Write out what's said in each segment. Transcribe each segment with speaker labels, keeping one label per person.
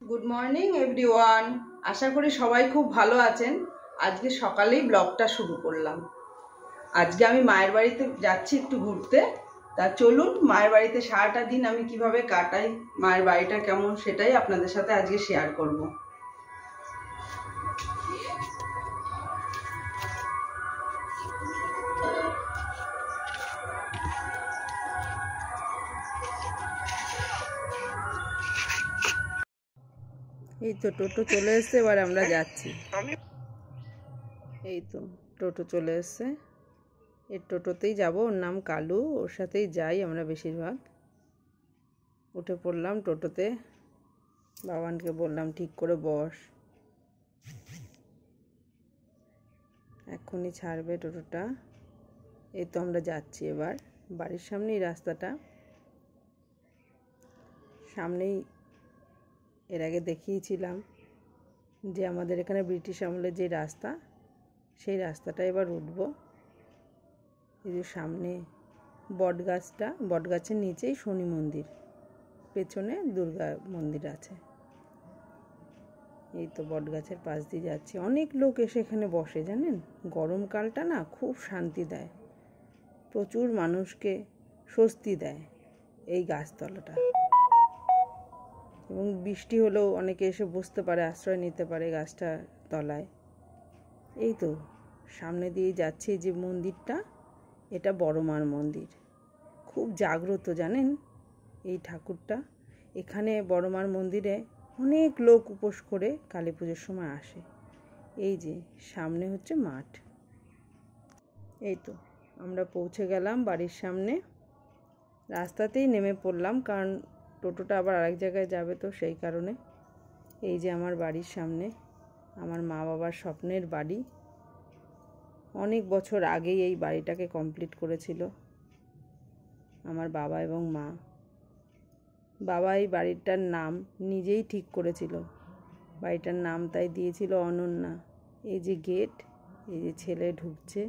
Speaker 1: Good morning everyone, আশা করি সবাই খুব ভালো আছেন। আজকে সকালেই ব্লগটা শুরু করলাম। আজকে আমি মায়ের বাড়িতে যাচ্ছি একটু ঘুরতে। তা চলুন মায়ের বাড়িতে সারাটা দিন আমি কিভাবে কাটাই, মায়ের বাড়িটা কেমন, সেটাই আপনাদের সাথে আজকে শেয়ার করব। এই তো টোটো চলে এসছে, এবার আমরা যাচ্ছি। এই তো টোটো চলে এসছে, এর টোটোতেই যাব। ওর নাম কালু, ওর সাথেই যাই আমরা বেশিরভাগ। উঠে পড়লাম টোটোতে, বাবানকে বললাম ঠিক করে বস, এক্ষুনি ছাড়বে টোটোটা। এই তো আমরা যাচ্ছি এবার। বাড়ির সামনেই রাস্তাটা, সামনেই এর আগে দেখিয়েছিলাম যে আমাদের এখানে ব্রিটিশ আমলের যে রাস্তা, সেই রাস্তাটা এবার উঠব। এই যে সামনে বটগাছটা, বটগাছের নিচেই শনি মন্দির, পেছনে দুর্গা মন্দির আছে। এই তো বটগাছের পাশ দিয়ে যাচ্ছি। অনেক লোক এসে এখানে বসে, জানেন, গরমকালটা না খুব শান্তি দেয়, প্রচুর মানুষকে স্বস্তি দেয় এই গাছতলাটা। এবং বৃষ্টি হলেও অনেকে এসে বসতে পারে, আশ্রয় নিতে পারে গাছটার তলায়। এই তো সামনে দিয়ে যাচ্ছি, যে মন্দিরটা, এটা বড় মার মন্দির। খুব জাগ্রত, জানেন এই ঠাকুরটা। এখানে বড় মার মন্দিরে অনেক লোক উপোস করে কালী পুজোর সময় আসে। এই যে সামনে হচ্ছে মাঠ। এই তো আমরা পৌঁছে গেলাম বাড়ির সামনে। রাস্তাতেই নেমে পড়লাম, কারণ টোটোটা আবার আরেক জায়গায় যাবে, তো সেই কারণে। এই যে আমার বাড়ির সামনে, আমার মা বাবার স্বপ্নের বাড়ি। অনেক বছর আগেই এই বাড়িটাকে কমপ্লিট করেছিল আমার বাবা এবং মা। বাবা এই বাড়িটার নাম নিজেই ঠিক করেছিল, বাড়িটার নাম তাই দিয়েছিল অনন্যা। এই যে গেট, এই যে ছেলে ঢুকছে।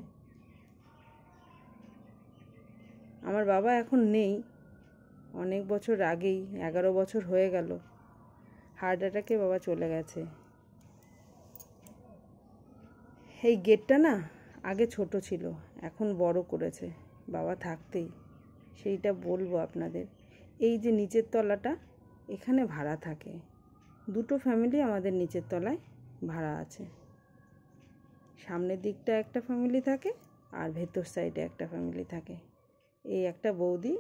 Speaker 1: আমার বাবা এখন নেই, অনেক বছর আগেই, 11 বছর হয়ে গেল, হার্ট অ্যাটাকে বাবা চলে গেছে। এই গেটটা না আগে ছোট ছিল, এখন বড় করেছে বাবা থাকতেই, সেইটা বলবো আপনাদের। এই যে নিচের তলাটা, এখানে ভাড়া থাকে, দুটো ফ্যামিলি আমাদের নিচের তলায় ভাড়া আছে। সামনের দিকটা একটা ফ্যামিলি থাকে, আর ভেতর সাইডে একটা ফ্যামিলি থাকে। এই একটা বৌদি,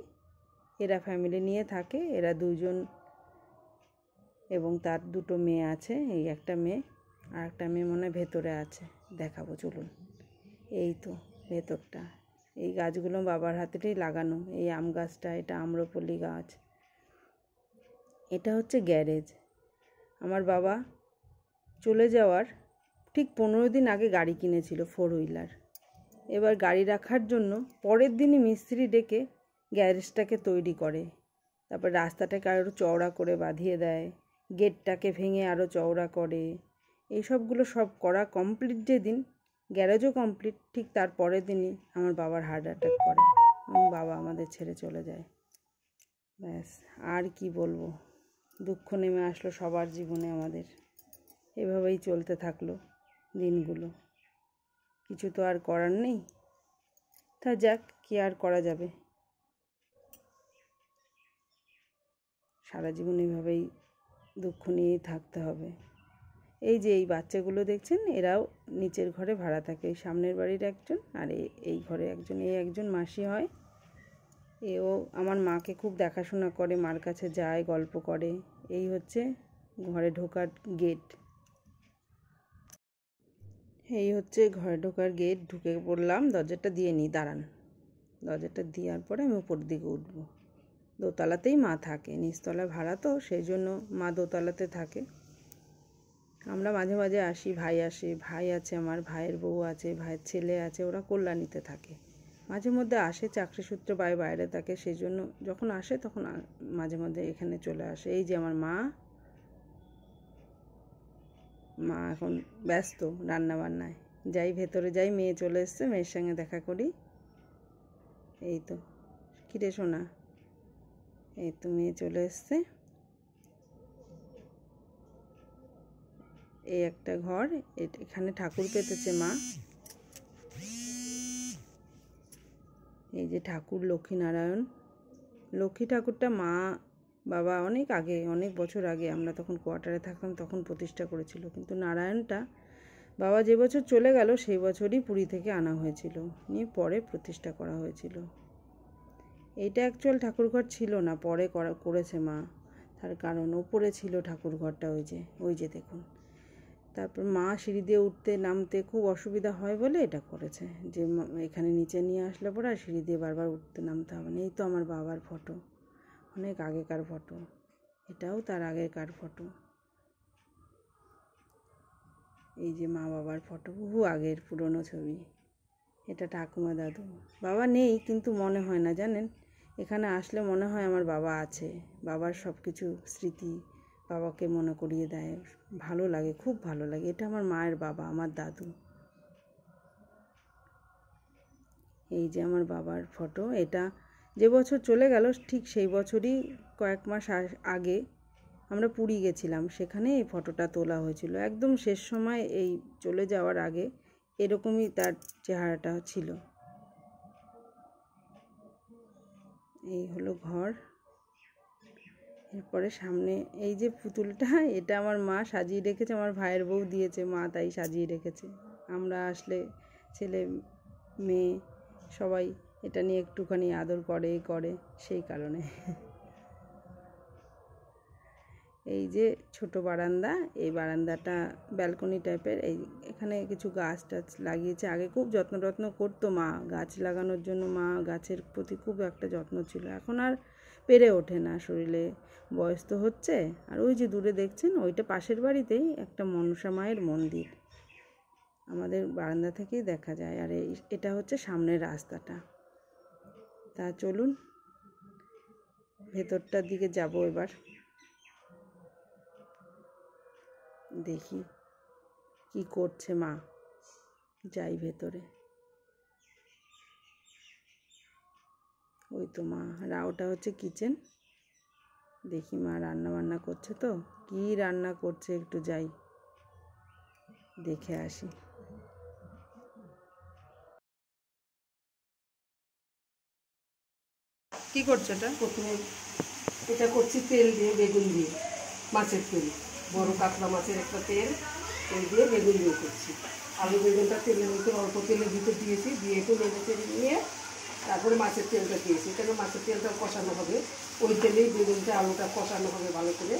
Speaker 1: এরা ফ্যামিলি নিয়ে থাকে, এরা দুজন এবং তার দুটো মেয়ে আছে। এই একটা মেয়ে, আর একটা মেয়ে মনে হয় ভেতরে আছে, দেখাবো চলুন। এই তো ভেতরটা, এই গাছগুলো বাবার হাতেতেই লাগানো। এই আম গাছটা, এটা আম্রপল্লী গাছ। এটা হচ্ছে গ্যারেজ। আমার বাবা চলে যাওয়ার ঠিক 15 দিন আগে গাড়ি কিনেছিল, 4 হুইলার। এবার গাড়ি রাখার জন্য পরের দিনই মিস্ত্রি ডেকে গ্যারেজটাকে তৈরি করে। তারপর রাস্তাটাকে আরও চওড়া করে বাঁধিয়ে দেয়, গেটটাকে ভেঙে আরও চওড়া করে। এইসবগুলো সব করা কমপ্লিট যেদিন, গ্যারেজও কমপ্লিট, ঠিক তার পরের দিনই আমার বাবার হার্ট অ্যাটাক করে এবং বাবা আমাদের ছেড়ে চলে যায়। ব্যাস, আর কি বলবো, দুঃখ নেমে আসলো সবার জীবনে আমাদের। এভাবেই চলতে থাকলো দিনগুলো, কিছু তো আর করার নেই। তা যাক, কি আর করা যাবে, সারা জীবন এইভাবেই দুঃখ নিয়েই থাকতে হবে। এই যে এই বাচ্চাগুলো দেখছেন, এরাও নিচের ঘরে ভাড়া থাকে। এই সামনের বাড়ির একজন, আর এই ঘরে একজন। এই একজন মাসি হয়, এও আমার মাকে খুব দেখাশোনা করে, মার কাছে যায়, গল্প করে। এই হচ্ছে ঘরে ঢোকার গেট। এই হচ্ছে ঘরে ঢোকার গেট। ঢুকে পড়লাম, দরজাটা দিয়ে নিই, দাঁড়ান। দরজাটা দেওয়ার পরে আমি উপর দিকে উঠবো। দোতলাতেই মা থাকে, নিচতলা ভাড়া, তো সেই জন্য মা দোতলাতে থাকে। আমরা মাঝে মাঝে আসি, ভাই আসে, ভাই আছে আমার, ভাইয়ের বউ আছে, ভাইয়ের ছেলে আছে, ওরা কল্যাণীতে থাকে। মাঝে মধ্যে আসে, চাকরি সূত্রে বাইরে থাকে, সেই জন্য যখন আসে তখন মাঝে মধ্যে এখানে চলে আসে। এই যে আমার মা এখন ব্যস্ত রান্না বান্নায়। যাই ভেতরে যাই, মেয়ে চলে এসছে, মেয়ের সঙ্গে দেখা করি। এই তো, কিরে সোনা, এই তো মেয়ে চলে এসছে। এই একটা ঘর, এখানে ঠাকুর পেতেছে মা। এই যে ঠাকুর লক্ষ্মীনারায়ণ, লক্ষ্মী ঠাকুরটা মা বাবা অনেক আগে, অনেক বছর আগে, আমরা তখন কোয়ার্টারে থাকতাম তখন প্রতিষ্ঠা করেছিল, কিন্তু নারায়ণটা বাবা যে বছর চলে গেল সেই বছরই পুরী থেকে আনা হয়েছিল, নিয়ে পরে প্রতিষ্ঠা করা হয়েছিল। এইটা অ্যাকচুয়াল ঠাকুরঘর ছিল না, পরে করেছে মা, তার কারণ ওপরে ছিল ঠাকুরঘরটা, ওই যে দেখুন। তারপর মা সিঁড়ি দিয়ে উঠতে নামতে খুব অসুবিধা হয় বলে এটা করেছে, যে এখানে নিচে নিয়ে আসলে পরে আর সিঁড়ি দিয়ে বারবার উঠতে নামতে হবে না। এই তো আমার বাবার ফটো, অনেক আগেকার ফটো, এটাও তার আগেকার ফটো। এই যে মা বাবার ফটো, বহু আগের পুরনো ছবি। এটা ঠাকুমা দাদু, বাবা নেই কিন্তু মনে হয় না জানেন, এখানে আসলে মনে হয় আমার বাবা আছে, বাবার সব কিছু স্মৃতি বাবাকে মনে করিয়ে দেয়, ভালো লাগে, খুব ভালো লাগে। এটা আমার মায়ের বাবা, আমার দাদু। এই যে আমার বাবার ফটো, এটা যে বছর চলে গেল ঠিক সেই বছরই কয়েক মাস আগে আমরা পুরী গেছিলাম, সেখানে এই ফটোটা তোলা হয়েছিল, একদম শেষ সময়, এই চলে যাওয়ার আগে এরকমই তার চেহারাটা ছিল। এই হলো ঘর। এরপরে সামনে এই যে পুতুলটা, এটা আমার মা সাজিয়ে রেখেছে, আমার ভাইয়ের বউ দিয়েছে, মা তাই সাজিয়ে রেখেছে। আমরা আসলে ছেলে মেয়ে সবাই এটা নিয়ে একটুখানি আদর করে সেই কারণে। এই যে ছোট বারান্দা, এই বারান্দাটা ব্যালকনি টাইপের, এখানে কিছু গাছ টাছ লাগিয়েছে, আগে খুব যত্ন করতো মা, গাছ লাগানোর জন্য মা গাছের প্রতি খুব একটা যত্ন ছিল, এখন আর পেরে ওঠে না, শরীরে বয়স তো হচ্ছে। আর ওই যে দূরে দেখছেন, ওইটা পাশের বাড়িতেই একটা মনসা মায়ের মন্দির, আমাদের বারান্দা থেকেই দেখা যায়। আর এটা হচ্ছে সামনের রাস্তাটা। তা চলুন ভেতরটার দিকে যাব এবার, দেখি কি করছে মা, যাই ভেতরে। ওই তো মা, ওটা হচ্ছে কিচেন, দেখি মা রান্না বান্না করছে, তো কি রান্না করছে একটু যাই দেখে আসি। কি করছে এটা?
Speaker 2: প্রথমে এটা করছি তেল দিয়ে, বেগুন দিয়ে, মাছের তেল, বড় কাতলা মাছের একটা তেল দিয়ে বেগুন দিয়ে করছি। আলু বেগুনটা তেলের মধ্যে অল্প তেলের ভিতর দিয়েছি, দিয়ে একটু নেড়ে চেড়ে নিয়ে তারপরে মাছের তেলটা দিয়েছি। এখানে মাছের তেলটা কষানো হবে, ওই তেলেই বেগুনটা আলুটা কষানো হবে ভালো করে।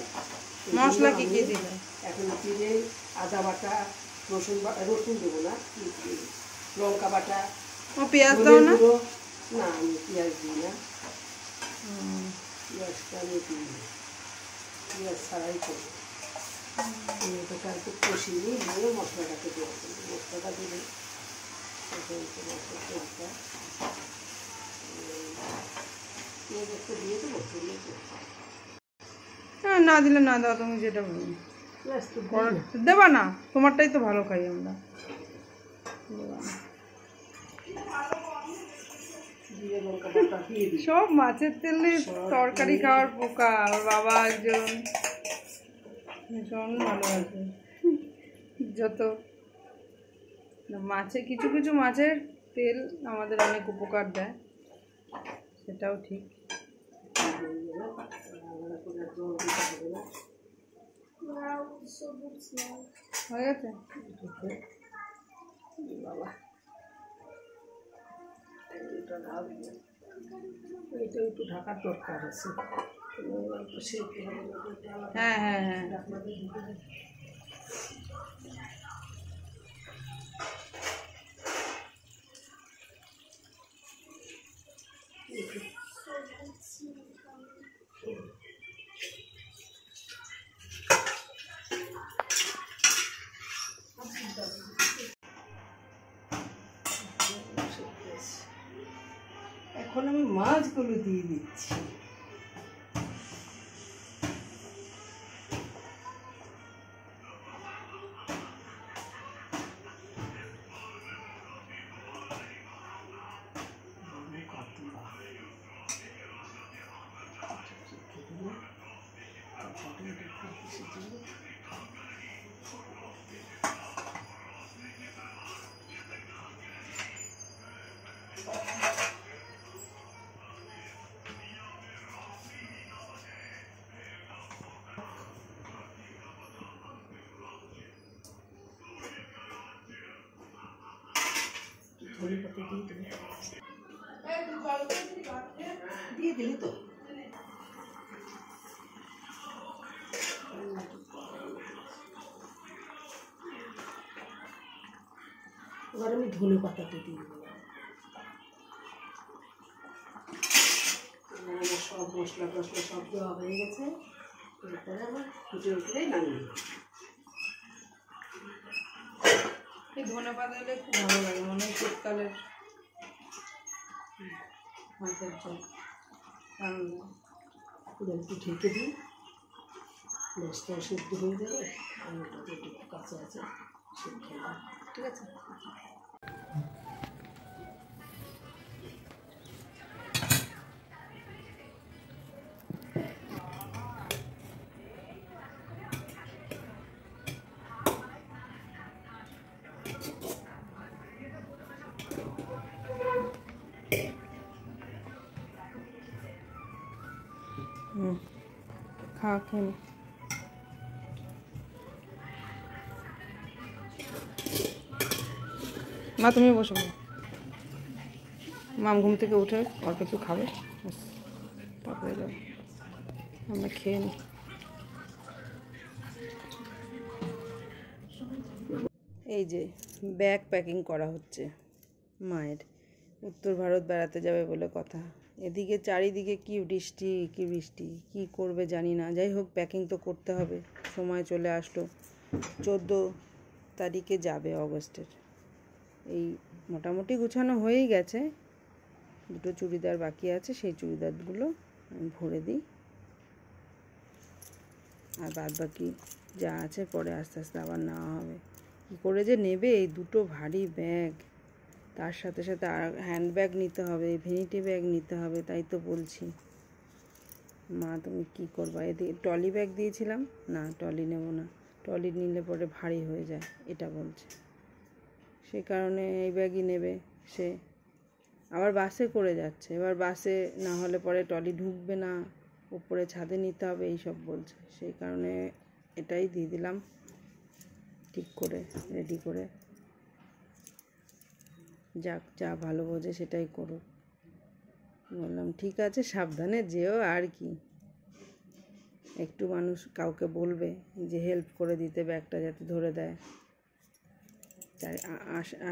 Speaker 1: মশলা কি কি দিবেন?
Speaker 2: এখন জিরে, আদা বাটা, রসুন দেবো না, লঙ্কা বাটা।
Speaker 1: ও পেঁয়াজ দাও না?
Speaker 2: না, আমি পেঁয়াজ দিই না, পেঁয়াজটা আমি দিই না, পেঁয়াজ ছাড়াই করবো। এটাকে একটু কষিয়ে নিয়ে মশলাটাকে দেবো, মশলাটা দেবে, মশলাটা পেঁয়াজ একটা দিয়ে দেবো,
Speaker 1: হ্যাঁ, না দিলে না দাও, তুমি যেটা বলি দেবা না, তোমারটাই তো ভালো খাই আমরা। সব মাছের তেলে তরকারি খাওয়ার পোকা, ওর বাবা একজন ভীষণ ভালোবাসে, যত মাছে কিছু কিছু মাছের তেল আমাদের অনেক উপকার দেয়, সেটাও ঠিক। হয়ে গেছে
Speaker 2: বাবা, এটা একটু ঢাকার দরকার আছে।
Speaker 1: হ্যাঁ হ্যাঁ হ্যাঁ,
Speaker 2: এখন আমি মাছগুলো দিয়ে দিচ্ছি। ধনে পাতা দিয়ে দিলি তো এবার আমি ধনে পাতাটা দিয়ে দেবো। সব মশলা টসলা সব দেওয়া হয়ে গেছে, এরপরে আবার ফুটে উঠলে নামিয়ে
Speaker 1: এই ধনে পাতা দিলে খুব ভালো লাগে, মনে হয় শীতকালের
Speaker 2: মাছের জল। পুরো একটু ঢেকে দিই, মাছটাও সেদ্ধ হয়ে যাবে, আর ওটা একটু কাঁচা আছে সেদ্ধ হয়ে যাবে। ঠিক আছে,
Speaker 1: খা খেয়ে মা, তুমি বসো। মাম ঘুম থেকে উঠে অল্প একটু খাবে, তারপরে যাবে, আমরা খেয়ে নিই। এই যে ব্যাগ প্যাকিং করা হচ্ছে মায়ের, উত্তর ভারত বেড়াতে যাবে বলে কথা। এদিকে চারিদিকে কি বৃষ্টি কি বৃষ্টি, কি করবে জানি না। যাই হোক, প্যাকিং তো করতে হবে, সময় চলে আসলো। 14 তারিখে যাবে অগস্টের। এই মোটামুটি গুছানো হয়েই গেছে, দুটো চুড়িদার বাকি আছে, সেই চুড়িদারগুলো আমি ভরে দিই, আর বাদ বাকি যা আছে পরে আস্তে আস্তে আবার নেওয়া হবে। কী করে যে নেবে এই দুটো ভারী ব্যাগ, তার সাথে সাথে আর হ্যান্ড ব্যাগ নিতে হবে, ভ্যানিটি ব্যাগ নিতে হবে। তাই তো বলছি, মা তুমি কী করবা। এদিকে ট্রলি ব্যাগ দিয়েছিলাম, না ট্রলি নেব না, ট্রলি নিলে পরে ভারী হয়ে যায়, এটা বলছে। সে কারণে এই ব্যাগই নেবে সে। আবার বাসে করে যাচ্ছে, এবার বাসে না হলে পরে ট্রলি ঢুকবে না, উপরে ছাদে নিতে হবে, এইসব বলছে। সেই কারণে এটাই দিয়ে দিলাম ঠিক করে, রেডি করে। যাক, যা ভালো বোঝে সেটাই করুক। বললাম ঠিক আছে, সাবধানে যেও, আর কি। একটু মানুষ কাউকে বলবে যে হেল্প করে দিতে, ব্যাগটা যাতে ধরে দেয়।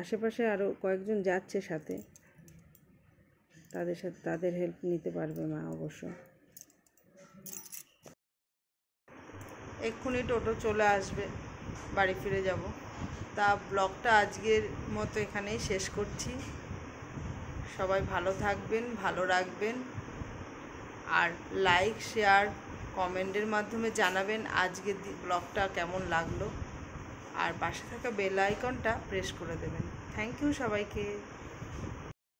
Speaker 1: আশেপাশে আরও কয়েকজন যাচ্ছে সাথে, তাদের হেল্প নিতে পারবে মা অবশ্য। এক্ষুনি টোটো চলে আসবে, বাড়ি ফিরে যাব। তা ব্লগটা আজকের মতো এখানেই শেষ করছি। সবাই ভালো থাকবেন, ভালো রাখবেন, আর লাইক শেয়ার কমেন্টের মাধ্যমে জানাবেন আজকের ব্লগটা কেমন লাগলো, আর পাশে থাকা বেল আইকনটা প্রেস করে দেবেন। থ্যাংক ইউ সবাইকে।